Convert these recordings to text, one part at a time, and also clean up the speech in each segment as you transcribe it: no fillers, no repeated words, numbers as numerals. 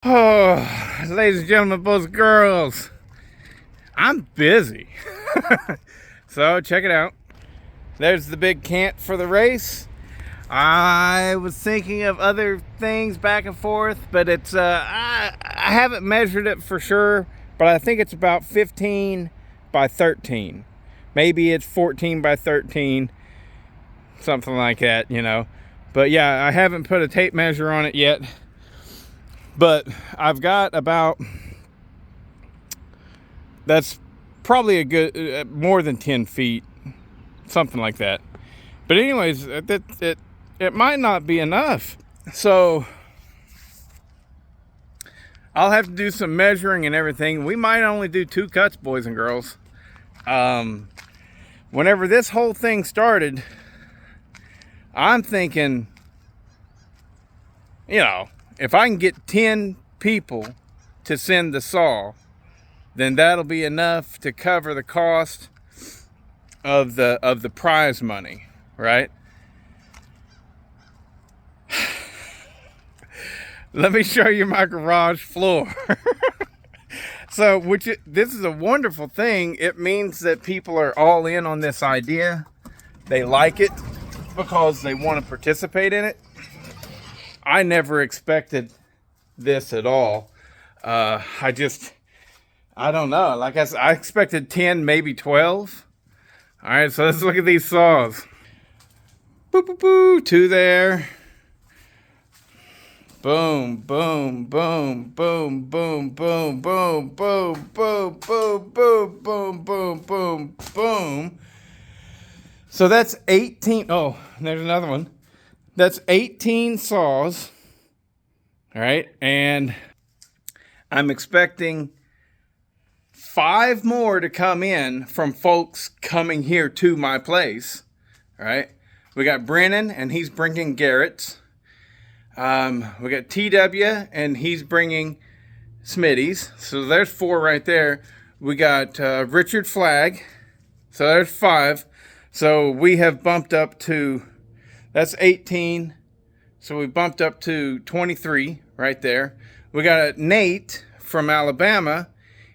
Oh, ladies and gentlemen, boys and girls, I'm busy. So check it out. There's the big cant for the race. I was thinking of other things back and forth, but it's I haven't measured it for sure, but I think it's about 15 by 13. Maybe it's 14 by 13, something like that, you know. But yeah, I haven't put a tape measure on it yet. But I've got about, that's probably a good, more than 10 feet, something like that. But anyways, it might not be enough. So I'll have to do some measuring and everything. We might only do 2 cuts, boys and girls. Whenever this whole thing started, I'm thinking, you know, if I can get 10 people to send the saw, then that'll be enough to cover the cost of the prize money, right? Let me show you my garage floor. So, this is a wonderful thing. It means that people are all in on this idea. They like it because they want to participate in it. I never expected this at all. I don't know. Like I expected 10, maybe 12. All right, so let's look at these saws. Boo, boo, boo, 2 there. Boom, boom, boom, boom, boom, boom, boom, boom, boom, boom, boom, boom, boom, boom, boom. So that's 18. Oh, there's another one. That's 18 saws. All right, and I'm expecting 5 more to come in from folks coming here to my place. All right, we got Brennan, and he's bringing Garrett's. We got TW, and he's bringing Smitty's. So there's 4 right there. We got Richard Flagg. So there's 5. So we have bumped up to, that's 18. So we bumped up to 23 right there. We got Nate from Alabama.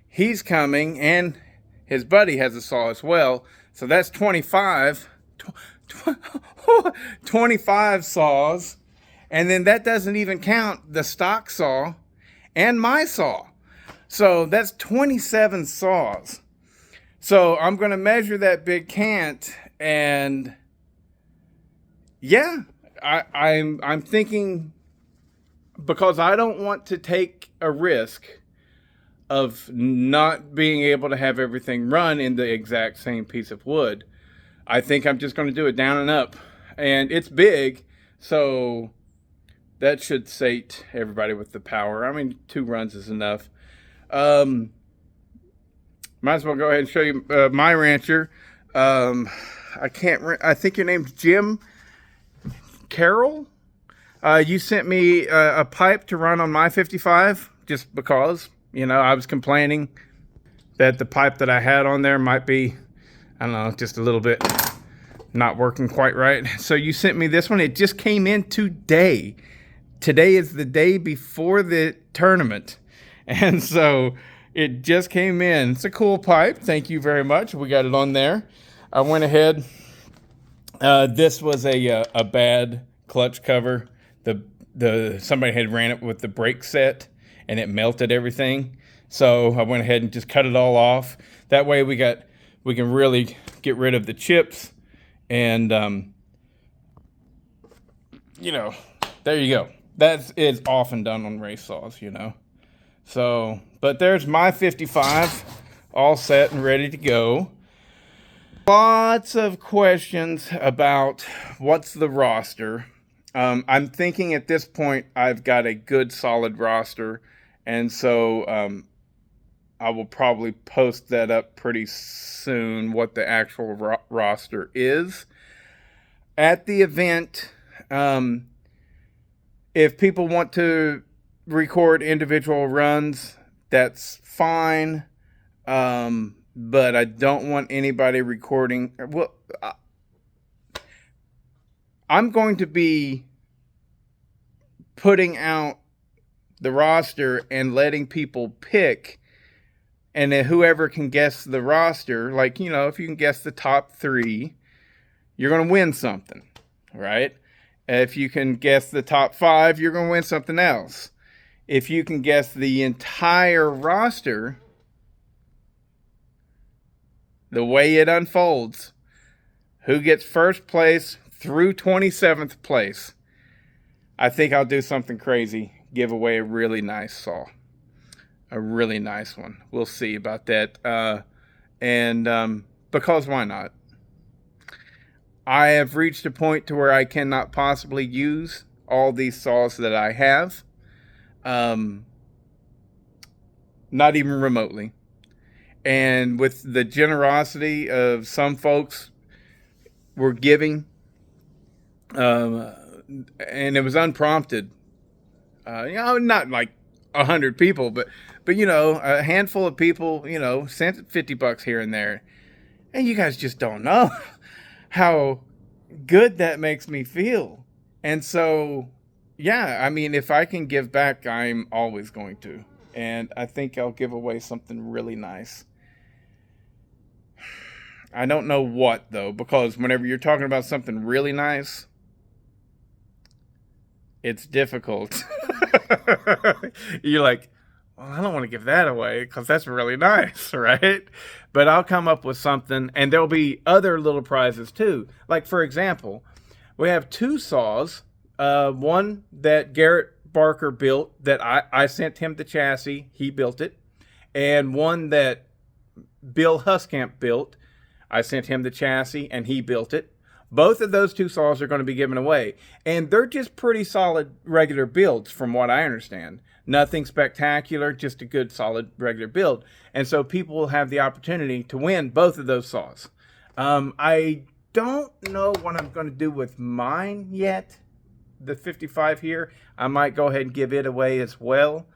He's coming, and his buddy has a saw as well. So that's 25. 25 saws. And then that doesn't even count the stock saw and my saw. So that's 27 saws. So I'm going to measure that big cant, and yeah, I'm thinking, because I don't want to take a risk of not being able to have everything run in the exact same piece of wood. I think I'm just going to do it down and up, and it's big, so that should sate everybody with the power. I mean, 2 runs is enough. Might as well go ahead and show you my rancher. I think your name's Jim Carroll. You sent me a pipe to run on my 55 just because, you know, I was complaining that the pipe that I had on there might be, I don't know, just a little bit not working quite right. So you sent me this one. It just came in today. Today is the day before the tournament. And so it just came in. It's a cool pipe. Thank you very much. We got it on there. I went ahead. This was a bad clutch cover. Somebody had ran it with the brake set, and it melted everything. So I went ahead and just cut it all off. That way we can really get rid of the chips, and you know, there you go. That is often done on race saws, you know. So, but there's my 55 all set and ready to go. Lots of questions about what's the roster. I'm thinking at this point I've got a good solid roster, and so I will probably post that up pretty soon, what the actual roster is. At the event, if people want to record individual runs, that's fine. But I don't want anybody recording. Well, I'm going to be putting out the roster and letting people pick, and then whoever can guess the roster, like, if you can guess the top 3, you're going to win something, right? If you can guess the top 5, you're going to win something else. If you can guess the entire roster, the way it unfolds, who gets first place through 27th place, I think I'll do something crazy, give away a really nice saw. A really nice one. We'll see about that. Because why not? I have reached a point to where I cannot possibly use all these saws that I have. Not even remotely. And with the generosity of some folks were giving, and it was unprompted, not like 100 people, but a handful of people, sent $50 here and there. And you guys just don't know how good that makes me feel. And so, yeah, I mean, if I can give back, I'm always going to. And I think I'll give away something really nice. I don't know what, though, because whenever you're talking about something really nice, it's difficult. You're like, well, I don't want to give that away because that's really nice, right? But I'll come up with something, and there'll be other little prizes too. Like, for example, we have 2 saws. One that Garrett Barker built that I sent him the chassis. He built it. And one that Bill Huskamp built. I sent him the chassis, and he built it. Both of those 2 saws are going to be given away. And they're just pretty solid regular builds from what I understand. Nothing spectacular, just a good solid regular build. And so people will have the opportunity to win both of those saws. I don't know what I'm going to do with mine yet. The 55 here. I might go ahead and give it away as well.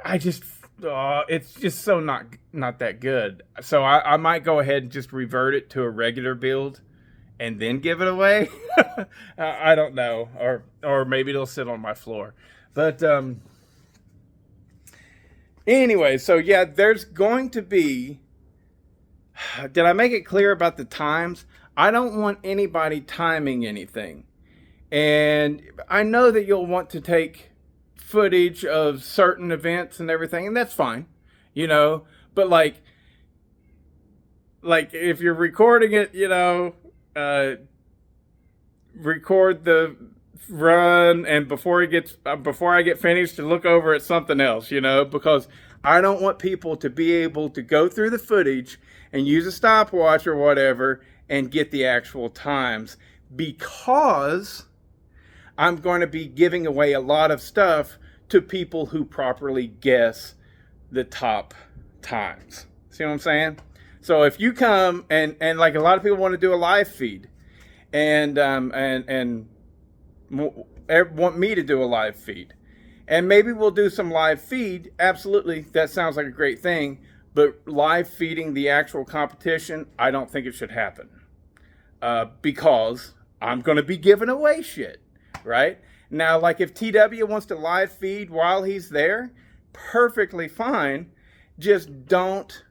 It's just so not that good. So I might go ahead and just revert it to a regular build and then give it away. I don't know, or maybe it'll sit on my floor. But anyway, so yeah, there's going to be. Did I make it clear about the times? I don't want anybody timing anything, and I know that you'll want to take footage of certain events and everything, and that's fine, but like if you're recording it, record the run, and before I get finished, to look over at something else, because I don't want people to be able to go through the footage and use a stopwatch or whatever and get the actual times, because I'm going to be giving away a lot of stuff to people who properly guess the top times. See what I'm saying? So if you come and like a lot of people want to do a live feed, and want me to do a live feed, and maybe we'll do some live feed. Absolutely, that sounds like a great thing. But live feeding the actual competition, I don't think it should happen, because I'm going to be giving away shit, right? Now, like if TW wants to live feed while he's there, perfectly fine. Just don't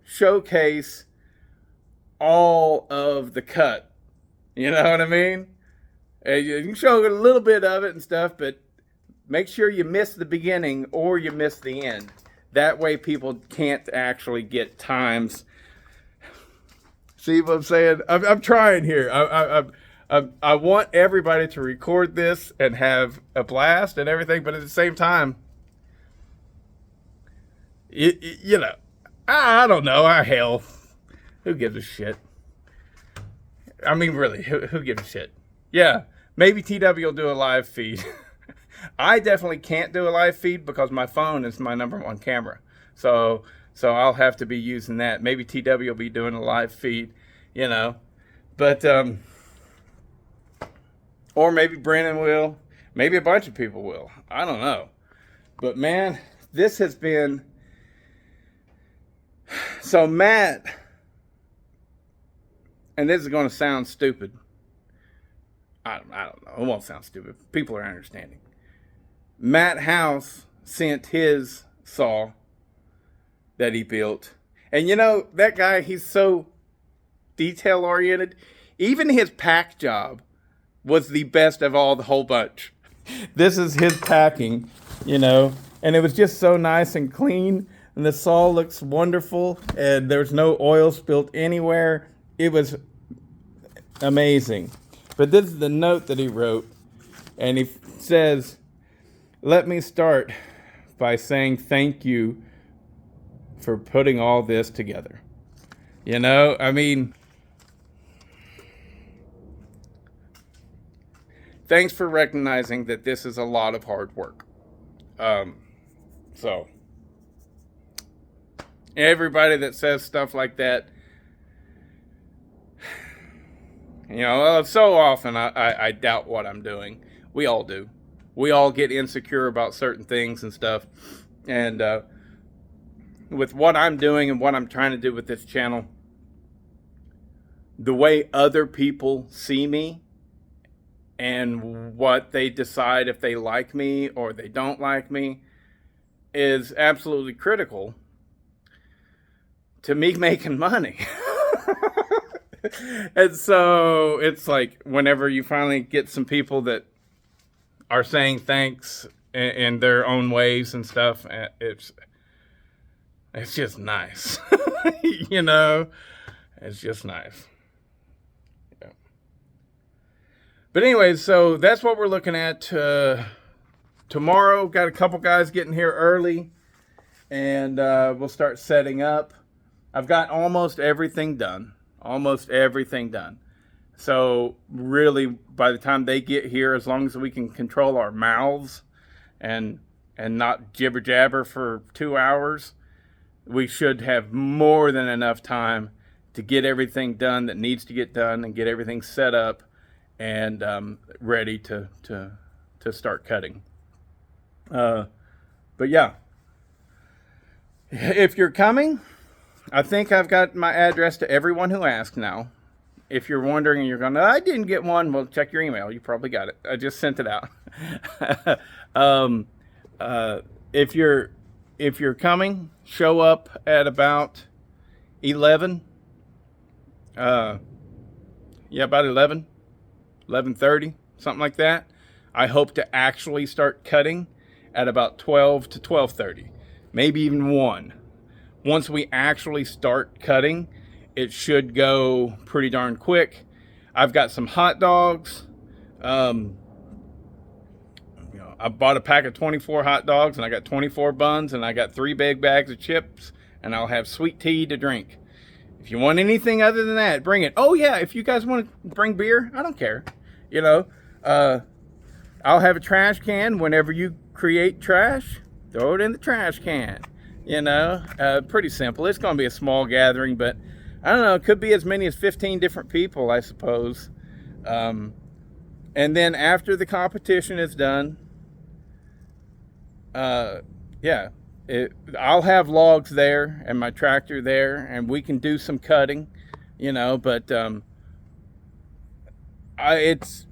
showcase all of the cut. You know what I mean? You can show a little bit of it and stuff, but make sure you miss the beginning or you miss the end. That way people can't actually get times. See what I'm saying? I'm trying here. I want everybody to record this and have a blast and everything, but at the same time, I don't know. Hell, who gives a shit? I mean, really, who gives a shit? Yeah, maybe TW will do a live feed. I definitely can't do a live feed because my phone is my #1 camera. So I'll have to be using that. Maybe TW will be doing a live feed, But, or maybe Brandon will. Maybe a bunch of people will. I don't know. But, man, this has been... So, Matt, and this is going to sound stupid, I don't know. It won't sound stupid. People are understanding. Matt House sent his saw that he built. And you know, that guy, he's so detail oriented. Even his pack job was the best of all the whole bunch. This is his packing, you know, and it was just so nice and clean. And the saw looks wonderful, and there's no oil spilt anywhere. It was amazing. But this is the note that he wrote, and he says, "Let me start by saying thank you for putting all this together." You know, I mean, thanks for recognizing that this is a lot of hard work. So, everybody that says stuff like that, you know, so often I doubt what I'm doing. We all do. We all get insecure about certain things and stuff. And with what I'm doing and what I'm trying to do with this channel, the way other people see me and what they decide if they like me or they don't like me is absolutely critical to me making money. And so it's like whenever you finally get some people that are saying thanks in their own ways and stuff, it's just nice. You know, it's just nice. Yeah. But anyways, so that's what we're looking at tomorrow. Got a couple guys getting here early, and we'll start setting up. I've got almost everything done. So really, by the time they get here, as long as we can control our mouths and not jibber jabber for 2 hours, we should have more than enough time to get everything done that needs to get done and get everything set up and ready to start cutting. But yeah, if you're coming, I think I've got my address to everyone who asked now. If you're wondering and you're going, I didn't get one, well, check your email. You probably got it. I just sent it out. If you're coming, show up at about 11. About 11:30, something like that. I hope to actually start cutting at about 12 to 12:30, maybe even 1. Once we actually start cutting, it should go pretty darn quick. I've got some hot dogs. I bought a pack of 24 hot dogs, and I got 24 buns, and I got 3 big bags of chips, and I'll have sweet tea to drink. If you want anything other than that, bring it. Oh yeah, if you guys want to bring beer, I don't care. You know, I'll have a trash can. Whenever you create trash, throw it in the trash can. You know, pretty simple. It's going to be a small gathering, but I don't know. It could be as many as 15 different people, I suppose. And then after the competition is done, I'll have logs there and my tractor there, and we can do some cutting, you know, but it's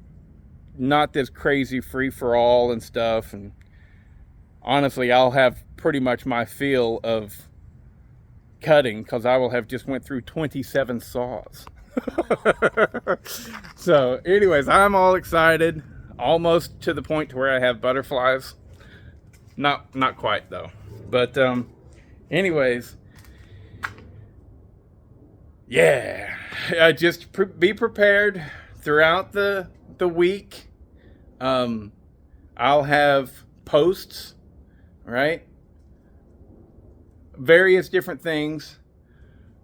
not this crazy free-for-all and stuff. And honestly, I'll have pretty much my feel of cutting because I will have just went through 27 saws. So anyways, I'm all excited, almost to the point to where I have butterflies. Not quite though, but anyways, yeah, just be prepared throughout the week. I'll have posts, right? Various different things.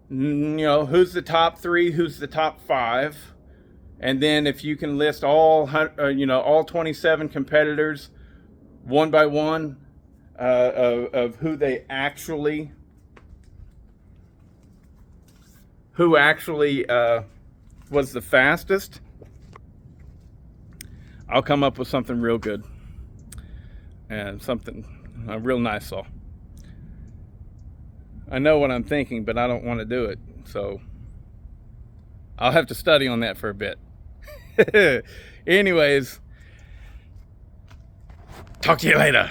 You know, who's the top 3, who's the top 5, and then if you can list all 27 competitors one by one of who actually was the fastest, I'll come up with something real good and a real nice saw. I know what I'm thinking, but I don't want to do it, so I'll have to study on that for a bit. Anyways, talk to you later.